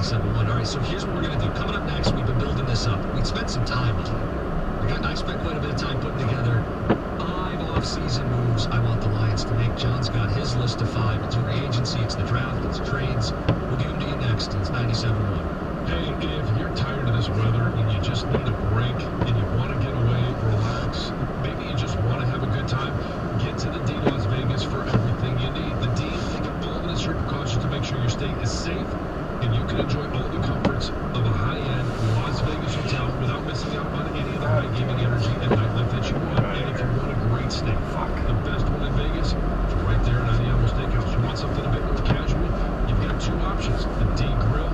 97.1. All right, so here's what we're going to do. Coming up next, we've been building this up. We spent some time on it. I spent quite a bit of time putting together 5 off-season moves I want the Lions to make. John's got his list of 5. It's free agency, it's the draft, it's trades. We'll give them to you next. It's 97.1. Hey, if you're tired of this weather and you just need a break and you want to get away, relax, maybe you just want to have a good time, get to the D Las Vegas for everything you need. The D will take all the necessary precautions to make sure your stay is safe and you can enjoy all the comforts of a high-end Las Vegas hotel without missing out on any of the high gaming energy and nightlife that you want. And if you want a great stay, the best one in Vegas is right there at Adiamo Steakhouse. You want something a bit more casual? You've got 2 options. The D Grill,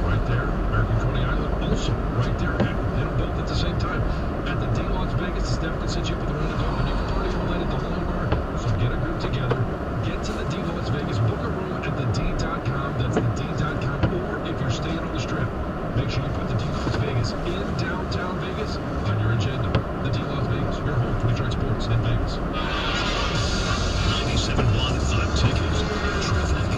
right there, American Coney Island, also right there at, both at the same time. At the D Las Vegas, Steph can set you up with a run to go, and you can party all night at the Hollow Bar. So get a group together, get to the D Las Vegas, book a room at thed.com. That's thed.com. Or if you're staying on the Strip, make sure you put the D Las Vegas in downtown Vegas on your agenda. The D Las Vegas, your home for Detroit sports in Vegas. 97.1 on tickets. Traffic.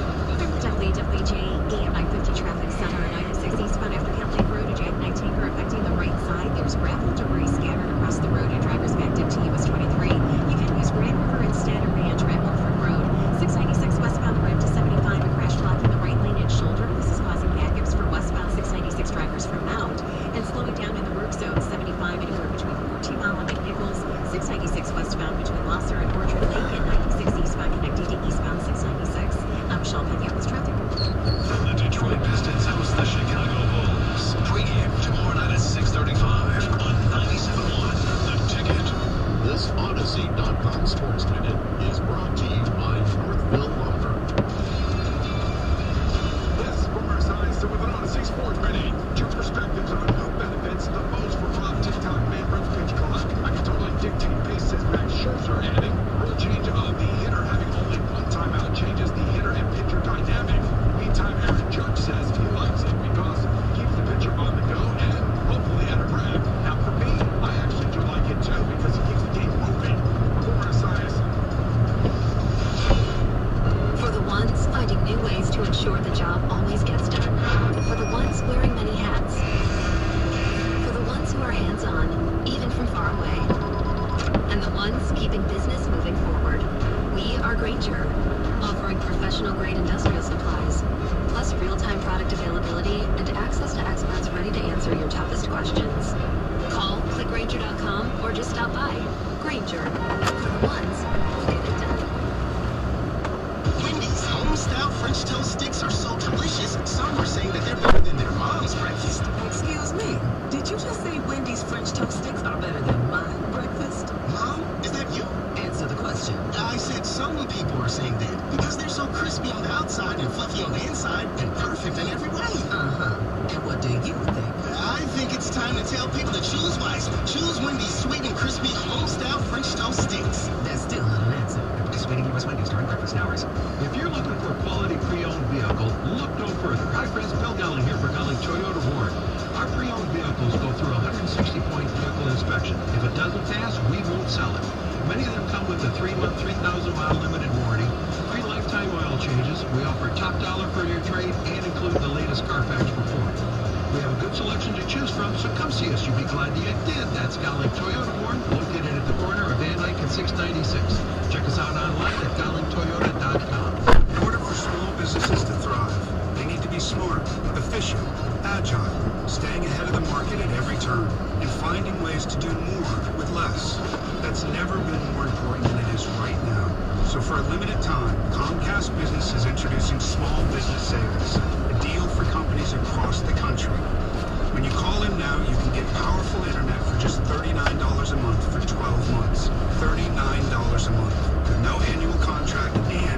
WWJ AM 950 traffic center at 96 eastbound after Kent Lake Road to Jack 19 are affecting the right side. There's gravel debris scattered across the road and drivers backed up to US 23. You can use Grand River instead or Ranch at Milford Road. 696 westbound ramp to 75, a crash blocking the right lane at Shoulder. This is causing backups for westbound 696 drivers from Mount and slowing down in the work zone 75 anywhere between 14 Mile and McNichols. 696 westbound between Losser and Orchard Lake and 96 eastbound connecting to eastbound 696. I'm Michelle Pena with traffic. From the Detroit Pistons host the Chicago Bulls. Pre-game tomorrow night at 6:35 on 97.1 The Ticket. This Odyssey.com Sports Minute is brought to you by Northville Lumber. This is Boomer Esiason with an Odyssey Sports Minute. 2 perspectives on who benefits the most from Rob TikTok Manfred's pitch clock. I can totally dictate pace, says Max Scherzer, adding, rule change of the hitter having only 1 timeout changes the hitter and pitcher dynamic. Meantime, Aaron Judge says he likes it because it keeps the pitcher on the go and hopefully out of breath. Now for me, I actually do like it too because it keeps the game moving. Boomer Esiason. For the ones finding new ways to ensure the job always gets done. For the ones wearing many hats. For the ones who are hands-on, even from far away. And the ones keeping business moving forward. We are Grainger, offering professional-grade industrial supplies, plus real-time product availability and access to experts ready to answer your toughest questions. Call, click Grainger.com, or just stop by. Grainger, for the ones who get it done. Wendy's home-style French toast sticks are so delicious, some are saying that they're better than their mom's breakfast. Excuse me, did you just say Wendy's French toast sticks are better than my breakfast? Mom, is that you? Answer the question. I said some people are saying that because they're so crispy on the outside and fluffy on the inside and perfect in every way. And what do you think? I think it's time to tell people to choose wisely. Choose Wendy's sweet and crispy home-style French toast sticks. That's still not an answer. Participating U.S. Wendy's during breakfast hours. If you're looking for a quality pre-owned vehicle, look no further. Hi friends, Bill Gelling here for Gelling Toyota Warren. Our pre-owned vehicles go through a 160-point vehicle inspection. If it doesn't pass, we won't sell it. Many of them come with a 3-month, 3,000-mile limited warranty, free lifetime oil changes. We offer top dollar for your trade and include the latest Carfax report. We have a good selection to choose from, so come see us. You'll be glad you did. That's Gelling Toyota Warren, located at the corner of Van Dyke and 696. Check us out online at GellingToyota.com. In order for small businesses to thrive, they need to be smart, efficient, agile, staying ahead of the market at every turn, and finding ways to do more with less. That's never been more important than it is right now. So for a limited time, Comcast Business is introducing Small Business Savings, a deal for companies across the country. When you call in now, you can get powerful internet for just $39 a month for 12 months. $39 a month with no annual contract and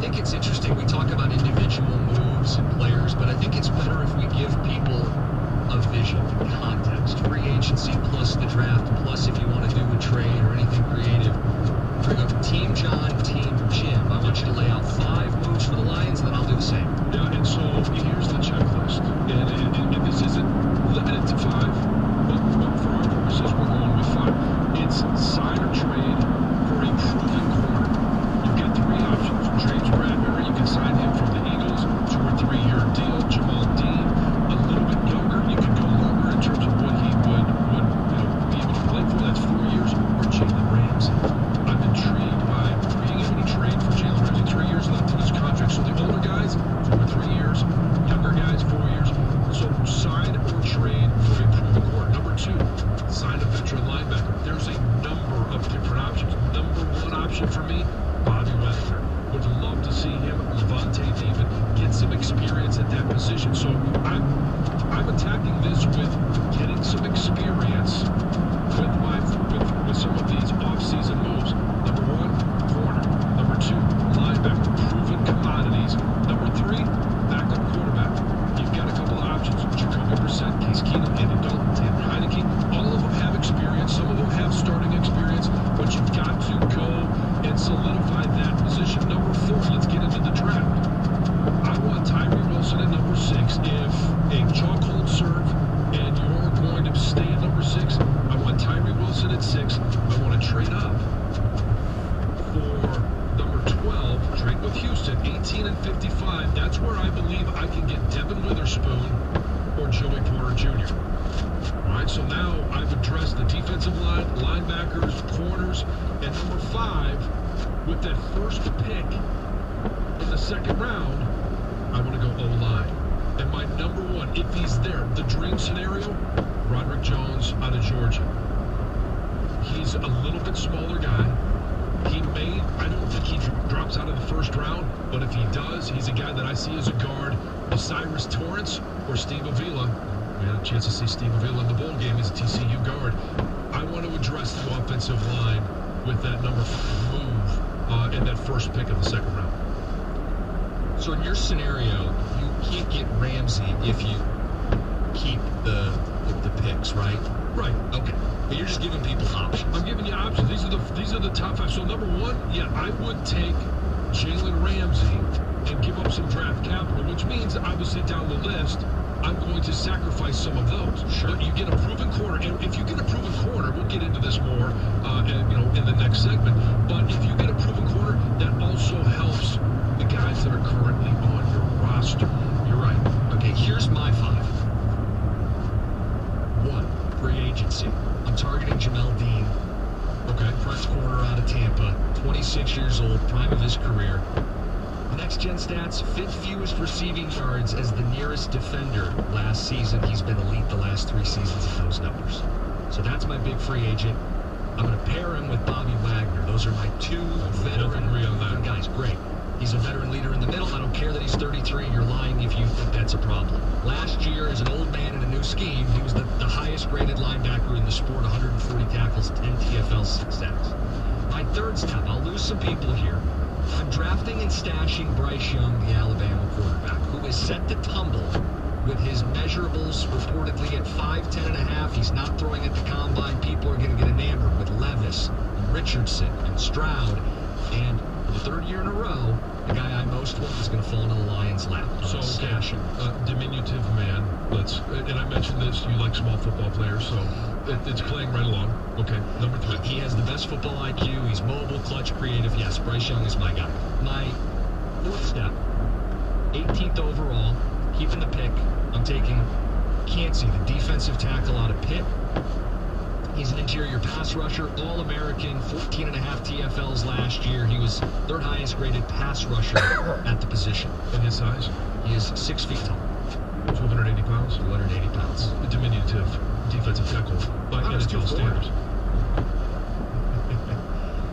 think it's interesting. We talk about individual moves and players, but I think it's better if we give people a vision, context, free agency plus the draft, plus if you want to do a trade or anything creative. We're going to go Team John, Team Jim. I want you to lay out 5 moves for the Lions, and then I'll do the same. Yeah, and so here's the checklist. And this isn't limited to 5, but for our purposes, we're going with 5. It's sign or trade for a proven corner. You've got 3 options. James Bradbury, you can sign him from the Eagles, 2 or 3 year deal. Jamal Dean, a little bit younger. You can go longer in terms of what he would be able to play for. That's 4 years. Or Jalen Ramsey. I'm intrigued by being able to trade for Jalen Ramsey. 3 years left in his contract. So the older guys, 2 or 3 years. Younger guys, 4 years. So sign or trade for a proven corner. Number 2, sign a veteran linebacker. There's a number of different options. Number 1 option for me, Bobby Wagner. Would love to see him, Levante David, get some experience at that position. So I'm attacking this with getting some experience with some of these off-season moves. Number 1, corner. Number 2, linebacker, proven commodities. Number 3, backup quarterback. You've got a couple of options. Jacoby Brissett, Case Keenum, Andy Dalton, Taylor Heineke. All of them have experience. Some of them have starting experience, but you've got to go and solidify that position. Number 4, let's get into the draft. I want Tyree Wilson at number 6. If a chokehold serve and you're going to stay at number 6, I want Tyree Wilson at 6. I want to trade up for number 12, trade with Houston, 18 and 55. That's where I believe I can get Devin Witherspoon or Joey Porter Jr. All right, so now I've addressed the defensive line, linebackers, corners, and number 5, with that first pick in the 2nd round, I want to go O-line. And my number 1, if he's there, the dream scenario, Roderick Jones out of Georgia. He's a little bit smaller guy. I don't think he drops out of the 1st round, but if he does, he's a guy that I see as a guard. Osiris Torrance or Steve Avila. We had a chance to see Steve Avila in the bowl game. He's a TCU guard. I want to address the offensive line with that number 5 move in that first pick of the 2nd round. So in your scenario, you can't get Ramsey if you keep the picks, right? Right. Okay. But you're just giving people options. I'm giving you options. These are the top 5. So number 1, yeah, I would take Jalen Ramsey and give up some draft capital, which means obviously down the list, I'm going to sacrifice some of those. Sure. But you get a proven corner, and if you get a proven corner, we'll get into this more, in the next segment. But if you get a proven corner, that also helps the guys that are currently on your roster. You're right. Okay, here's my 5. 1, free agency. I'm targeting Jamel Dean. Okay, French corner out of Tampa, 26 years old, prime of his career. Next gen stats, 5th fewest receiving yards as the nearest defender last season. He's been elite the last 3 seasons at those numbers. So that's my big free agent. I'm going to pair him with Bobby Wagner. Those are my 2 veteran guys. Great. He's a veteran leader in the middle. I don't care that he's 33. You're lying if you think that's a problem. Last year, as an old man in a new scheme, he was the highest rated linebacker in the sport, 140 tackles, 10 TFL sacks. My 3rd step, I'll lose some people here. I'm drafting and stashing Bryce Young, the Alabama quarterback, who is set to tumble with his measurables reportedly at 5'10 and a half. He's not throwing at the combine. People are going to get enamored with Levis and Richardson and Stroud. And for the 3rd year in a row, the guy I most want is going to fall into the Lions' lap. So, stash him. Diminutive man. And I mentioned this, you like small football players, so it's playing right along. Okay, number 3. He has the best football IQ. He's mobile, clutch, creative. Yes, Bryce Young is my guy. My 4th step, 18th overall, keeping the pick. I'm taking Cansey, the defensive tackle out of Pitt. He's an interior pass rusher, All-American, 14.5 TFLs last year. He was 3rd highest graded pass rusher at the position. And his size? He is 6 feet tall. 280 pounds? 280 pounds. A diminutive defensive tackle by NFL standards.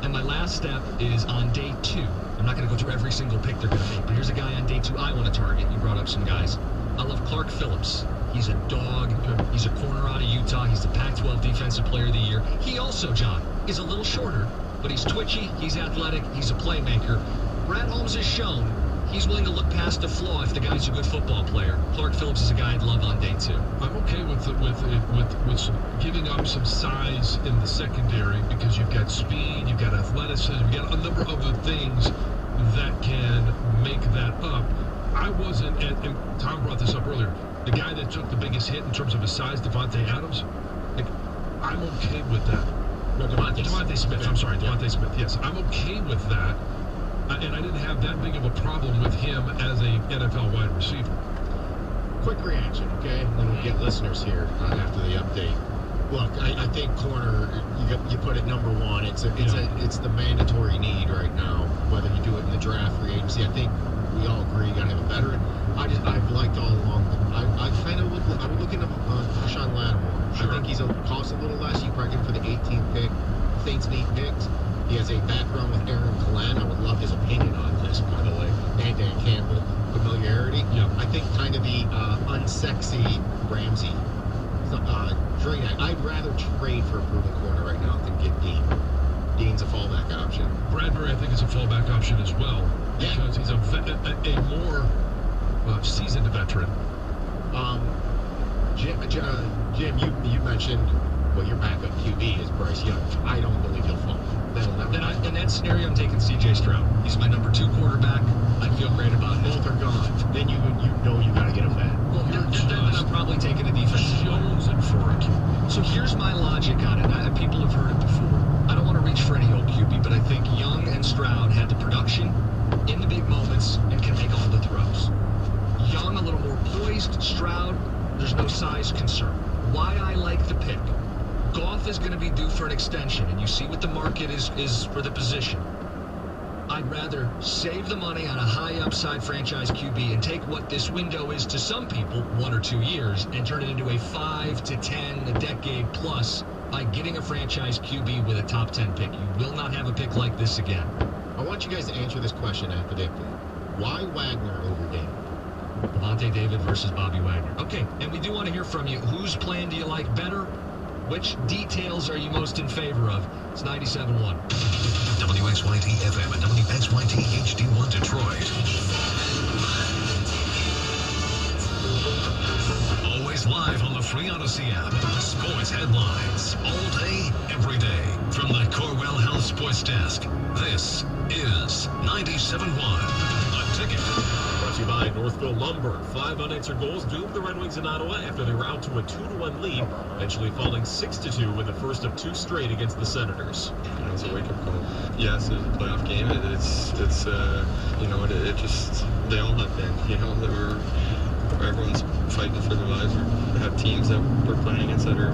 And my last step is on day 2. I'm not going to go through every single pick they're going to make, but here's a guy on day 2 I want to target. You brought up some guys. I love Clark Phillips. He's a dog. He's a corner out of Utah. He's the Pac-12 Defensive Player of the Year. He also, John, is a little shorter, but he's twitchy. He's athletic. He's a playmaker. Brad Holmes has shown he's willing to look past a flaw if the guy's a good football player. Clark Phillips is a guy I'd love on day 2. I'm okay with giving up some size in the secondary because you've got speed, you've got athleticism, you've got a number of other things that can make that up. I wasn't, and Tom brought this up earlier, the guy that took the biggest hit in terms of his size, Devontae Adams, I'm okay with that. No, Devontae Smith, I'm sorry, Devontae Smith, yes. I'm okay with that, and I didn't have that big of a problem with him as a NFL wide receiver. Quick reaction, okay? And then we'll get listeners here after the update. Look, I think corner, you put it number 1. It's the mandatory need right now, whether you do it in the draft, free agency. I think we all agree you got to have a veteran. I've liked all along. I'm looking at Marshawn Lattimore. Sure. I think he's cost a little less. You probably get him for the 18th pick. Saints need picks. He has a background with Aaron Glenn. I would love his opinion on this, by the way. And Dan Campbell. Familiarity. Yeah. I think kind of the unsexy Ramsey. I'd rather trade for a proven corner right now than get Dean. Dean's a fallback option. Bradbury, I think, is a fallback option as well because he's a more seasoned veteran. Jim, you mentioned your backup QB is Bryce Young. I don't believe he'll fall. In that scenario, I'm taking C.J. Stroud. He's my number 2 quarterback. I feel great about it. Both are gone. Then you know you got to get a vet. Well, then I'm probably taking a defense. Jones and Furk. So here's my logic on it. People have heard it before. I don't want to reach for any old QB, but I think Young and Stroud had the production in the big moments and can make all the throws. Young, a little more poised. Stroud, there's no size concern. Why I like the pick. Goff is going to be due for an extension, and you see what the market is for the position. I'd rather save the money on a high upside franchise QB and take what this window is to some people, 1 or 2 years, and turn it into a 5 to 10, a decade plus by getting a franchise QB with a top 10 pick. You will not have a pick like this again. I want you guys to answer this question after they play. Why Wagner over David? Lavonte David versus Bobby Wagner. Okay, and we do want to hear from you. Whose plan do you like better? Which details are you most in favor of? It's 97.1. WXYT FM and WXYT HD1 Detroit. Always live on the free Odyssey app. Sports headlines all day, every day. From the Corwell Health Sports Desk, this is 97.1. A Ticket. Brought to you by Northville Lumber. 5 unanswered goals doomed the Red Wings in Ottawa after they were out to a 2-1 lead, eventually falling 6-2 in the first of 2 straight against the Senators. It was a wake-up call. Yes, it was a playoff game. It just, they all have been, everyone's fighting for their lives. We have teams that we're playing against that they're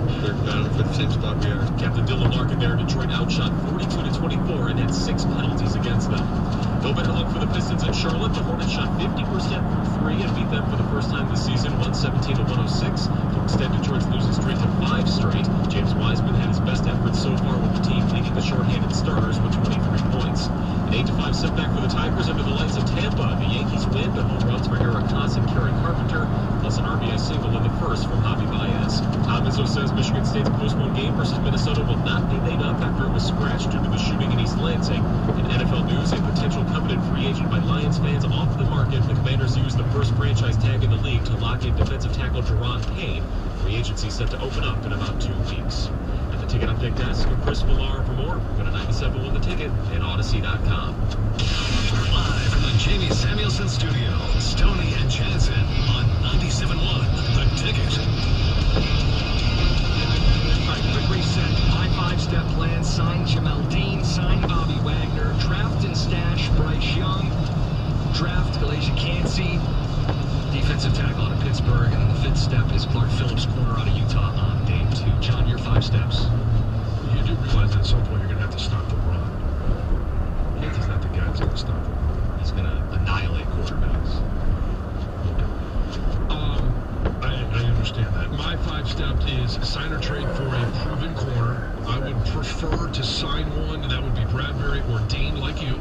battling for the same spot we are. Captain Dylan Larkin there. Detroit outshot 42-24 and had 6 penalties against them. No better luck for the Pistons in Charlotte. The Hornets shot 50% from 3 and beat them for the first time this season, 117-106, to extend Detroit's losing streak to 5 straight. James Wiseman had his best effort so far with the team, leading the shorthanded starters with 23 points. An 8-5 setback for the Tigers under the lights of Tampa. The Yankees win, but home runs for Eric Haas and Karen Carpenter, plus an RBI single in the first from Javi Baez. Tom Izzo says Michigan State's postponed game versus Minnesota will not be made up after it was scratched due to the shooting in East Lansing. In NFL news, a potential coveted free agent by Lions fans off the market. The Commanders used the first franchise tag in the league to lock in defensive tackle Jerron Payne. Free agency set to open up in about 2 weeks. At the Ticket Update desk, Chris Villar for more. Go to 97.1 The Ticket and Odyssey.com. Live from the Jamie Samuelson Studio, Stoney and Jansen on 97.1 The Ticket. All right, quick reset. My 5-step plan. Sign Jamel Dean. Sign Bobby Wagner. Draft and stash Bryce Young. Draft Elijah Cansey. Defensive tackle out of Pittsburgh. And then the 5th step is Clark Phillips, corner out of Utah on day 2. John, your 5 steps. You do realize that at some point you're going to have to stop the run. He's not the guy that's going to stop the run. He's going to annihilate quarterbacks. I understand that. My 5-step is sign or trade for a proven corner. I would prefer to sign one. That would be Bradbury or Dean, like you.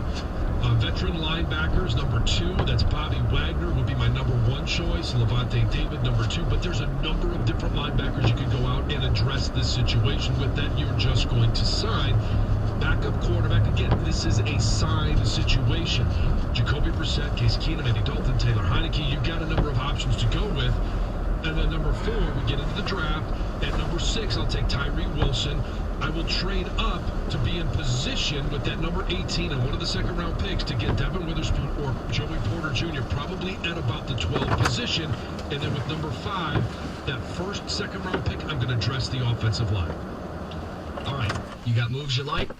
Veteran linebackers, number 2. That's Bobby Wagner would be my number 1 choice. Lavonte David, number 2. But there's a number of different linebackers you could go out and address this situation with that you're just going to sign. backup quarterback. Again, this is a side situation. Jacoby Brissett, Case Keenum, Andy Dalton, Taylor Heineke. You've got a number of options to go with. And then number 4, we get into the draft. At number 6, I'll take Tyree Wilson. I will trade up to be in position with that number 18 and one of the second-round picks to get Devin Witherspoon or Joey Porter Jr. probably at about the 12th position. And then with number 5, that first second-round pick, I'm going to address the offensive line. All right, you got moves you like?